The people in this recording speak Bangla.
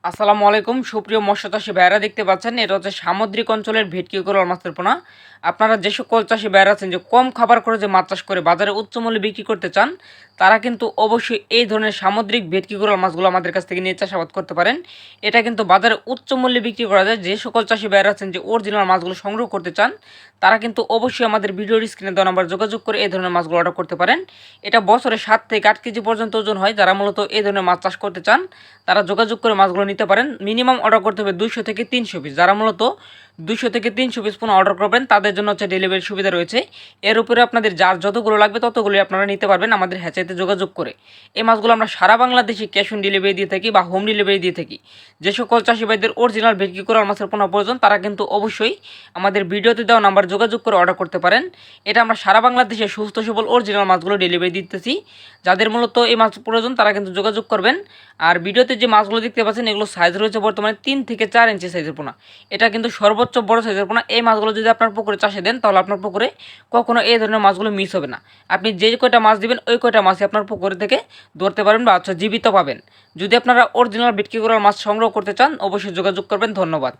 আসসালামু আলাইকুম সুপ্রিয় মৎস্যচাষী ভাইয়েরা, দেখতে পাচ্ছেন এটা হচ্ছে সামুদ্রিক অঞ্চলের ভেটকি কোরাল মাছের পোনা। আপনারা যে সকল চাষি ভাইয়েরা আছেন যে কম খাবার করে যে মাছ চাষ করে বাজারে উচ্চ মূল্যে বিক্রি করতে চান, তারা কিন্তু অবশ্যই এই ধরনের সামুদ্রিক ভেটকি কোরাল মাছগুলো আমাদের কাছ থেকে নিয়ে চাষাবাদ করতে পারেন। এটা কিন্তু বাজারে উচ্চ মূল্যে বিক্রি করা যায়। যে সকল চাষি ভাইয়েরা আছেন যে অরিজিনাল মাছগুলো সংগ্রহ করতে চান, তারা কিন্তু অবশ্যই আমাদের ভিডিওর স্ক্রিনে দেওয়া নাম্বার যোগাযোগ করে এই ধরনের মাছগুলো অর্ডার করতে পারেন। এটা বছরে 7 থেকে 8 কেজি পর্যন্ত ওজন হয়। যারা মূলত এই ধরনের মাছ চাষ করতে চান, তারা যোগাযোগ করে মাছগুলো নিতে পারেন। মিনিমাম অর্ডার করতে হবে 200 থেকে 300 পিস। যারা মূলত 200 থেকে 300 পিস পোনা অর্ডার করবেন, তাদের জন্য হচ্ছে ডেলিভারি সুবিধা রয়েছে। এর উপরে আপনাদের যার যতগুলো লাগবে ততগুলোই আপনারা নিতে পারবেন আমাদের হ্যাচারিতে যোগাযোগ করে। এই মাছগুলো আমরা সারা বাংলাদেশে ক্যাশ অন ডেলিভারি দিয়ে থাকি বা হোম ডেলিভারি দিয়ে থাকি। যে সকল চাষি ভাইদের অরিজিনাল ভেটকি কোরাল মাছের পোনা প্রয়োজন, তারা কিন্তু অবশ্যই আমাদের ভিডিওতে দেওয়া নাম্বার যোগাযোগ করে অর্ডার করতে পারেন। এটা আমরা সারা বাংলাদেশে সুস্থ সবল অরিজিনাল মাছগুলো ডেলিভারি দিতেছি। যাদের মূলত এই মাছ প্রয়োজন, তারা কিন্তু যোগাযোগ করবেন। আর ভিডিওতে যে মাছগুলো দেখতে পাচ্ছেন, এগুলো সাইজ রয়েছে বর্তমানে 3 থেকে 4 ইঞ্চি সাইজের পোনা। এটা কিন্তু সর্বোচ্চ বড় সাইজের পোনা। এই মাছগুলো যদি আপনার পুকুরে চাষে দেন, তাহলে আপনার পুকুরে কখনো এই ধরনের মাছগুলো মিস হবে না। আপনি যে কয়টা মাছ দিবেন, ওই কয়টা মাছই আপনার পুকুরে থেকে ধরতে পারবেন বা জীবিত পাবেন। যদি আপনারা অরিজিনাল ভেটকি কোরাল মাছ সংগ্রহ করতে চান, অবশ্যই যোগাযোগ করবেন। ধন্যবাদ।